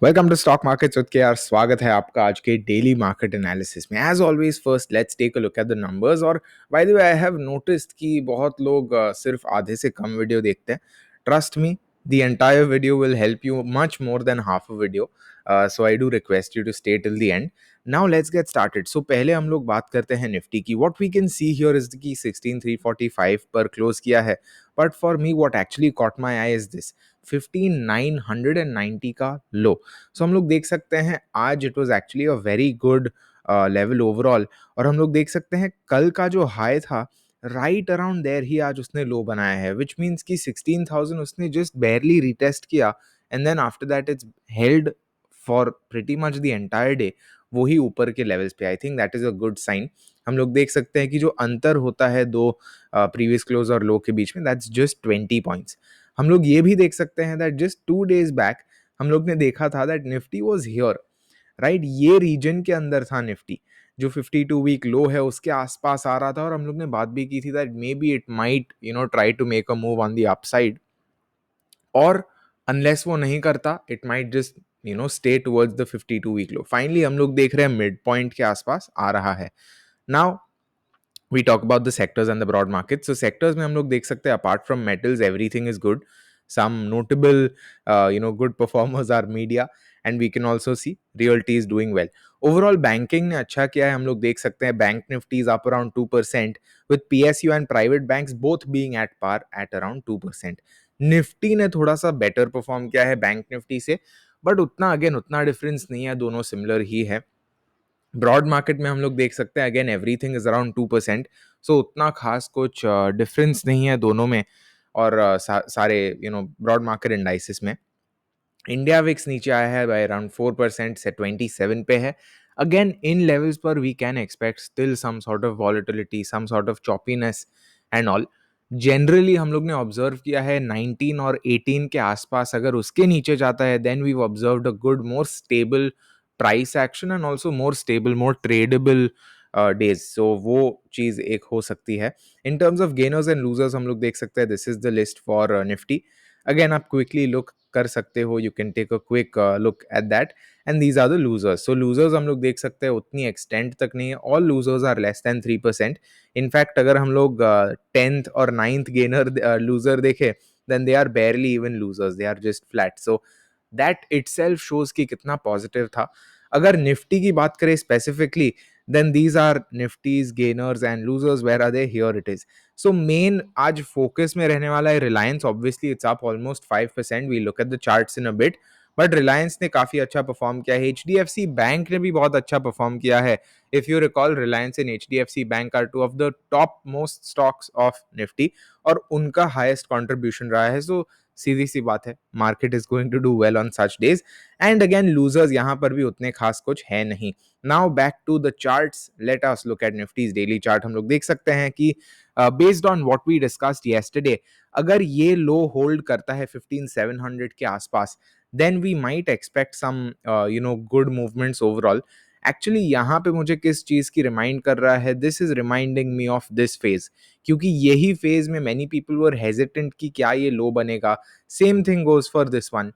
Welcome to stock markets with KR. स्वागत है आपका आज के डेली मार्केट एनालिसिस में। As always first let's take a look at the numbers. और by the way I have noticed कि बहुत लोग सिर्फ आधे से कम वीडियो देखते हैं। Trust me, the entire video will help you much more than half a video. So I do request you to stay till the end. Now let's get started. So पहले हम लोग बात करते हैं निफ्टी की। What we can see here is कि 16345 पर close किया है, but for me what actually caught my eye is this 15990 का लो। सो हम लोग देख सकते हैं आज it was actually a very good level overall. और हम लोग देख सकते हैं कल का जो हाई था राइट अराउंड देयर ही आज उसने लो बनाया है, विच मीन्स कि 16,000 उसने जस्ट बेयरली रिटेस्ट किया and then after that it's held for pretty much the entire day वही ऊपर के लेवल्स पे। I think that is a good sign. हम लोग देख सकते हैं कि जो अंतर होता है दो प्रीवियस क्लोज और लो के बीच में, दैट्स जस्ट 20 पॉइंट्स। हम लोग ये भी देख सकते हैं दैट जस्ट 2 days बैक हम लोग ने देखा था that Nifty was here, right. ये रीजन के अंदर था निफ्टी, जो 52 वीक लो है उसके आसपास आ रहा था। और हम लोग ने बात भी की थी that maybe it might try to make a move on the upside, और अनलेस वो नहीं करता it might just stay towards the 52 week low. Finally हम लोग देख रहे हैं मिड पॉइंट के आसपास आ रहा है। Now we talk about the sectors and the broad market. So sectors में हम लोग देख सकते हैं apart from metals everything is good. Some notable good performers are media, and we can also see realty is doing well. Overall banking ने अच्छा किया है। हम लोग देख सकते हैं bank nifty is up around 2% with PSU and private banks both being at par at around 2%. Nifty ने थोड़ा सा बेटर परफॉर्म किया है बैंक निफ्टी से, बट उतना डिफरेंस नहीं है, दोनों सिमिलर ही है। ब्रॉड मार्केट में हम लोग देख सकते हैं अगेन एवरीथिंग इज अराउंड 2%। सो उतना खास कुछ डिफरेंस नहीं है दोनों में। और सारे ब्रॉड मार्केट इंडाइसिस में इंडिया विक्स नीचे आया है बाय अराउंड 4% से 27 पे है। अगेन इन लेवल्स पर we can expect still some sort of volatility, some sort of choppiness and all. Generally हम लोग ने ऑब्जर्व किया है 19 और 18 के आसपास अगर उसके नीचे जाता है then we observed a good more stable price action and also more stable more tradeable days. So वो चीज एक हो सकती है। In terms of gainers and losers हम लोग देख सकते हैं this is the list for Nifty. Again आप क्विकली लुक कर सकते हो, you can take a quick look at that and these are the losers. So losers हम लोग देख सकते हैं उतनी एक्सटेंट तक नहीं है, all losers are less than 3%। In fact अगर हम लोग 10th और 9th गेनर लूजर देखे then they are barely even losers, they are just flat. So that itself shows कि कितना पॉजिटिव था। अगर निफ्टी की बात करें specifically then these are nifty's gainers and losers. Where are they? Here it is. So main आज focus में रहने वाला है Reliance. Obviously it's up almost 5%. We look at the charts in a bit. But Reliance ने काफी अच्छा perform किया है। HDFC बैंक ने भी बहुत अच्छा परफॉर्म किया है। If you recall Reliance and HDFC bank are two of the top most stocks of Nifty, और उनका हाईएस्ट कंट्रीब्यूशन रहा है। सो सीधी सी बात है market is going to do well on such days. And again losers यहाँ पर भी उतने खास कुछ है नहीं। Now back to the charts, let us look at Nifty's daily chart. हम लोग देख सकते हैं कि based on what we discussed yesterday, अगर ये लो होल्ड करता है 15700 के आसपास then we might expect some good movements overall. Actually यहाँ पे मुझे किस चीज की रिमाइंड कर रहा है, this is reminding me of this phase, क्योंकि यही फेज में मैनी पीपल वर हेजिटेंट कि क्या ये लो बनेगा। Same thing goes for this one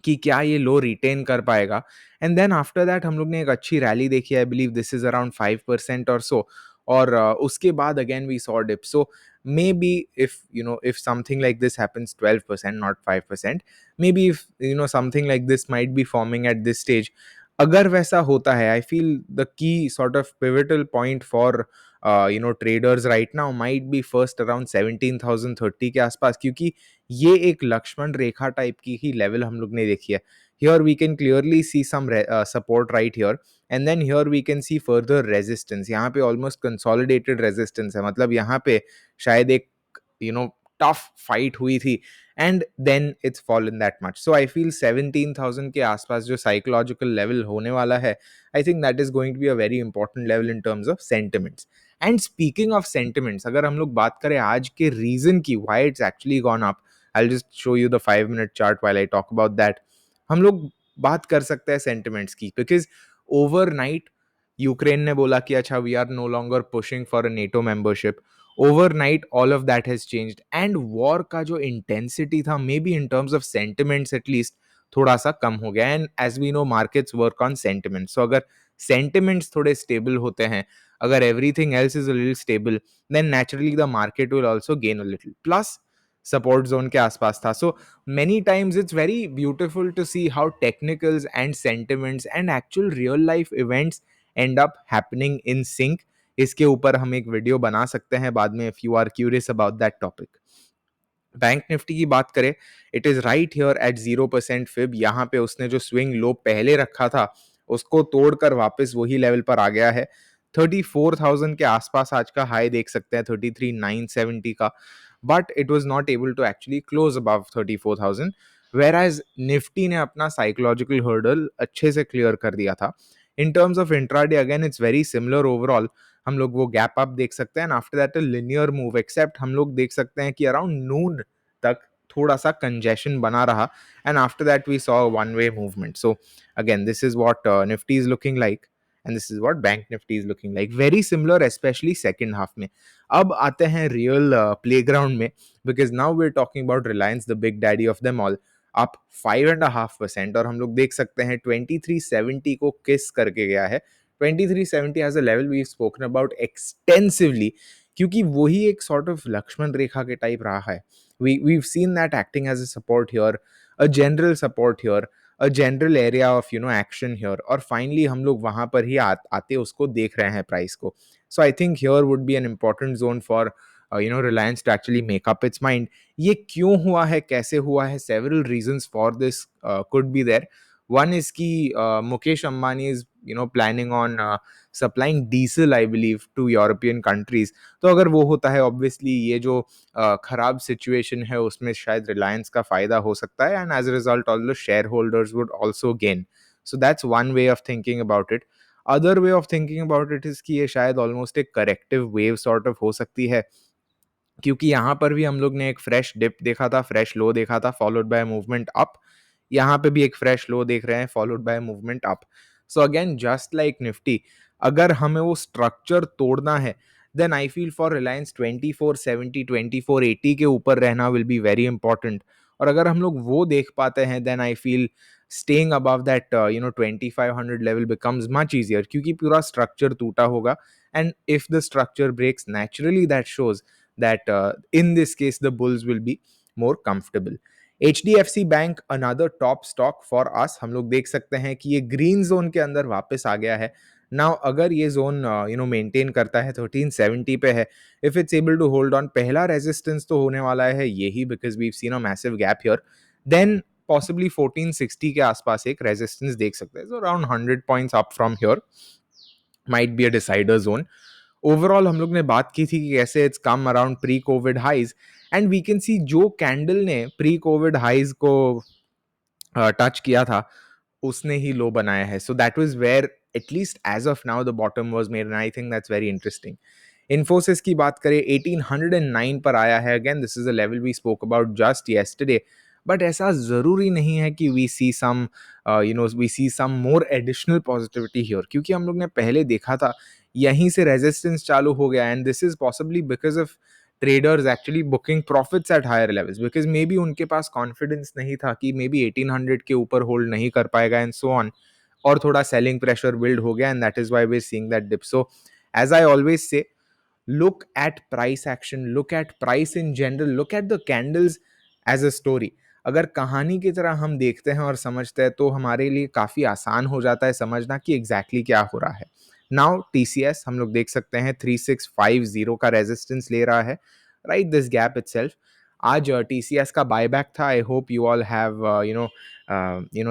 कि क्या ये लो रिटेन कर पाएगा। एंड देन आफ्टर दैट हम लोग ने एक अच्छी रैली देखी, I believe this is around 5% और सो। और उसके बाद again we saw dip. So maybe if something like this happens 12% not 5%, maybe if something like this might be forming at this stage, अगर वैसा होता है I feel the key sort of pivotal point for traders right now might be first around 17,030 के आसपास, क्योंकि ये एक लक्ष्मण रेखा type की ही लेवल हम लोग ने देखी है। Here we can clearly see some support right here, and then here we can see further resistance. यहाँ पे ऑलमोस्ट कंसोलिडेटेड रेजिस्टेंस है, मतलब यहाँ पे शायद एक टफ फाइट हुई थी and then it's fallen that much. So I feel 17,000 के आसपास जो साइकोलॉजिकल लेवल होने वाला है, I think that is going to be a very important level in terms of sentiments. And speaking of sentiments, अगर हम लोग बात करें आज के रीजन की why it's actually gone up, I will just show you the 5 minute chart while I talk about that. हम लोग बात कर सकते हैं सेंटिमेंट्स की, बिकॉज ओवरनाइट यूक्रेन ने बोला कि अच्छा we are no longer pushing for a NATO membership. Overnight all of that has changed, and war का जो इंटेंसिटी था may be in terms of sentiments at least थोड़ा-सा कम हो गया है and as we know markets work on sentiment. So अगर sentiments थोड़े स्टेबल होते हैं, अगर everything else is a little stable, then naturally the market will also gain a little. Plus support zone के आसपास था. सो many times it's very beautiful to see how technicals and sentiments and actual real life events end up happening in sync. इसके ऊपर हम एक video बना सकते हैं बाद में, if you are curious about that topic. Bank Nifty की बात करें, it is right here eight 0% fib. यहाँ पे उसने जो स्विंग लो पहले रखा था उसको तोड़कर वापस वही लेवल पर आ गया है. 34,000 के आसपास आज का हाई देख सकते हैं, 33,970 का. But it was not able to actually close above 34,000, whereas Nifty ने अपना साइकोलॉजिकल हर्डल अच्छे से क्लियर कर दिया था. In terms of intraday again it's very similar overall. हम लोग वो गैप अप देख सकते हैं and after that a linear move, except हम लोग देख सकते हैं कि अराउंड नून तक थोड़ा सा कंजेशन बना रहा and after that we saw one way movement. So again this is what Nifty is looking like and this is what bank Nifty is looking like. Very similar specially second half में. अब आते हैं real playground में, because now we are talking about Reliance, the big daddy of them all, up 5.5%. और हम लोग देख सकते हैं 2370 को किस करके गया है. 2370 as a level we've spoken about extensively, क्योंकि वही एक sort of लक्ष्मण रेखा के टाइप रहा है. We've seen that acting as a support here, a general support here, a general area of action here, और finally हम लोग वहां पर ही आते उसको देख रहे हैं प्राइस को. So I think here would be an important zone for Reliance to actually make up its mind. ये क्यों हुआ है, कैसे हुआ है, several reasons for this could be there. One is कि Mukesh Ambani is planning on supplying diesel, I believe, to European countries. तो अगर वो होता है obviously ये जो खराब situation है उसमें शायद Reliance का फायदा हो सकता है, and as a result all the shareholders would also gain. So that's one way of thinking about it. Other way of thinking about it is कि ये शायद almost एक corrective wave sort of हो सकती है, क्योंकि यहाँ पर भी हम लोग ने एक फ्रेश डिप देखा था, फ्रेश लो देखा था, फॉलोड बाय मूवमेंट अप. यहाँ पे भी एक फ्रेश लो देख रहे हैं, followed by movement up. So again just like Nifty, अगर हमें वो स्ट्रक्चर तोड़ना है, then I feel for Reliance 2470 2480 के ऊपर रहना विल बी वेरी इंपॉर्टेंट. और अगर हम लोग वो देख पाते हैं, then I feel staying above that 2500 level becomes much easier, क्योंकि पूरा स्ट्रक्चर टूटा होगा. And if the structure breaks, naturally that shows that in this case the bulls will be more comfortable. HDFC bank another top stock for us. हम लोग देख सकते हैं कि ये ग्रीन जोन के अंदर वापस आ गया है. नाउ अगर ये जोन मेंटेन करता है, 1370 पे है, if it's able to hold on, पहला रेजिस्टेंस तो होने वाला है यही, because we have seen a massive gap here. Then possibly 1460 के आसपास एक रेजिस्टेंस देख सकते हैं. So around 100 points up from here might be a decider zone. Overall हम लोग ने बात की थी कि कैसे it's come around pre covid highs, and we can see जो कैंडल ने प्री कोविड हाइज को टच किया था उसने ही लो बनाया है. So that was where at least as of now the bottom was made, and I think that's very interesting. Infosys की बात करें, 1809 पर आया है. Again this is a level we spoke about just yesterday, but ऐसा जरूरी नहीं है कि we see some we see some more additional positivity here, क्योंकि हम लोग ने पहले देखा था यहीं से रेजिस्टेंस चालू हो गया, and this is possibly because of traders actually booking profits at higher levels, because maybe उनके पास कॉन्फिडेंस नहीं था कि मे बी 1800 के ऊपर होल्ड नहीं कर पाएगा एंड सो ऑन, और थोड़ा सेलिंग प्रेशर बिल्ड हो गया, and that is why we are seeing that dip. So as I always say, look at price action, look at price in general, look at the candles as a story. अगर कहानी की तरह हम देखते हैं और समझते हैं तो हमारे लिए काफ़ी आसान हो जाता है समझना कि एग्जैक्टली क्या हो रहा है. नाउ TCS हम लोग देख सकते हैं 3650 का रेजिस्टेंस ले रहा है, राइट दिस गैप इटसेल्फ. आज TCS का बायबैक था. I hope you all have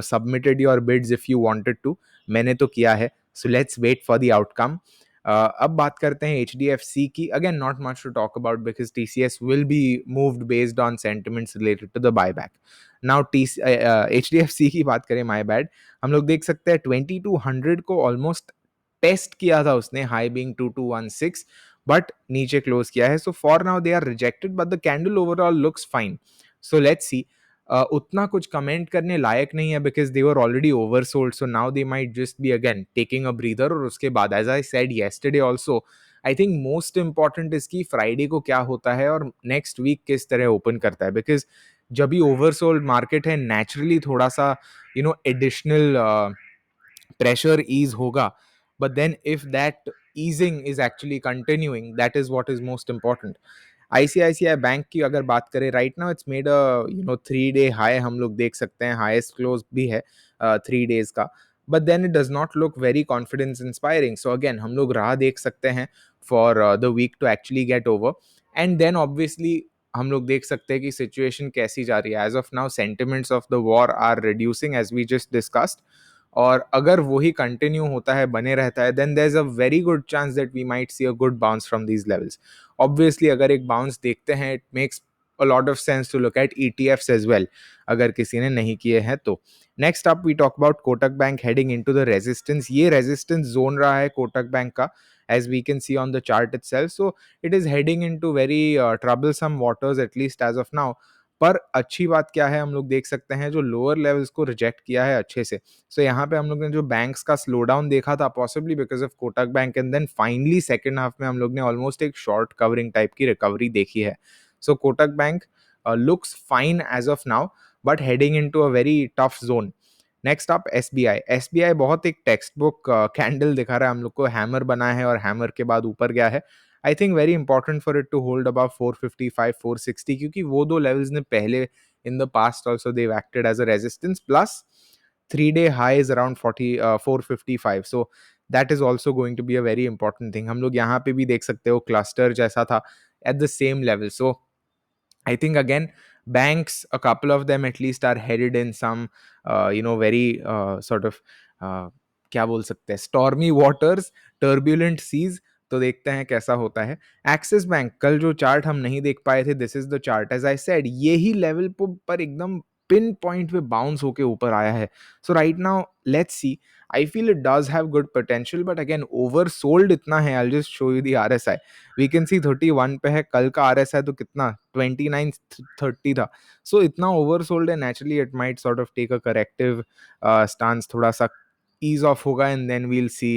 submitted your bids if you wanted to. मैंने तो किया है, so let's wait for the outcome. अब बात करते हैं HDFC की. Again not much to talk about because TCS will be moved based on sentiments related to the buyback. Now HDFC की बात करें, माय बैड, हम लोग देख सकते हैं 2200 को ऑलमोस्ट टेस्ट किया था उसने, हाई बीइंग 2216, बट नीचे क्लोज किया है. So for now they are rejected, but the candle overall looks fine. So let's see. उतना कुछ कमेंट करने लायक नहीं है because they were already oversold. So now they might just be again taking a breather, और उसके बाद as I said yesterday also, I think most important इसकी फ्राइडे को क्या होता है और नेक्स्ट वीक किस तरह ओपन करता है, बिकॉज जब भी ओवरसोल्ड मार्केट है, नेचुरली थोड़ा-सा एडिशनल pressure ease होगा. But then if that easing is actually continuing, that is what is most important. ICICI bank की अगर बात करें, right now it's made a 3 day high, हम लोग देख सकते हैं, हाईएस्ट क्लोज भी है 3 डेज का. But then it does not look very confidence inspiring. So again हम लोग राह देख सकते हैं for the week to actually get over. And then obviously हम लोग देख सकते हैं कि सिचुएशन कैसी जा रही है. As of now sentiments of the war are reducing as we just discussed. और अगर वही कंटिन्यू होता है, बने रहता है, then there is a very good chance that we might see a good bounce from these levels. Obviously अगर एक बाउंस देखते हैं, it makes a lot of sense to look at ETFs as well, अगर किसी ने नहीं किए हैं तो. Next up we talk about Kotak bank heading into the resistance. ये रेजिस्टेंस जोन रहा है कोटक बैंक का, as we can see on the chart itself. So it is heading into very troublesome waters, at least as of now. पर अच्छी बात क्या है, हम लोग देख सकते हैं जो लोअर लेवल्स को रिजेक्ट किया है अच्छे से. सो यहाँ पे हम लोग ने जो बैंक्स का स्लो डाउन देखा था, possibly because of Kotak bank, and then finally second half में हम लोग ने ऑलमोस्ट एक शॉर्ट कवरिंग टाइप की रिकवरी देखी है. So Kotak bank looks fine as of now, but heading into a very tough zone. Next up SBI. SBI बहुत एक टेक्स्ट बुक कैंडल दिखा रहा है हम लोग को, हैमर बना है और हैमर के बाद ऊपर गया है. I think very important for it to hold about 455 460, क्योंकि वो दो लेवल्स ने पहले in the past also they've acted as a resistance, plus 3 day high is around 455. So that is also going to be a very important thing. हम लोग यहाँ पे भी देख सकते हो क्लस्टर जैसा था at the same level. So I think again, banks, a couple of them at least are headed in some, very sort of, uh, क्या बोल सकते हैं, stormy waters, turbulent seas. तो देखते हैं कैसा होता है. एक्सिस बैंक, कल जो चार्ट हम नहीं देख पाए थे, this is the chart. As I said, यही लेवल पर एकदम पिन पॉइंट पे बाउंस होके ऊपर आया है. So right now let's see. I feel it does have good potential, but again over sold इतना है. I just show you the RSI. We can see 31 पे है, कल का आरएसआई तो कितना 2930 था. सो इतना ओवर सोल्ड है, naturally it might sort of take a corrective stance, थोड़ा सा ease off hoga, and then we'll see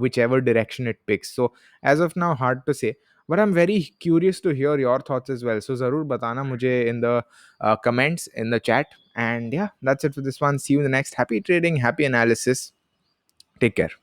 whichever direction it picks. So as of now, hard to say, but I'm very curious to hear your thoughts as well. So zarur batana mujhe in the comments in the chat. And yeah, that's it for this one. See you in the next. Happy trading, happy analysis. Take care.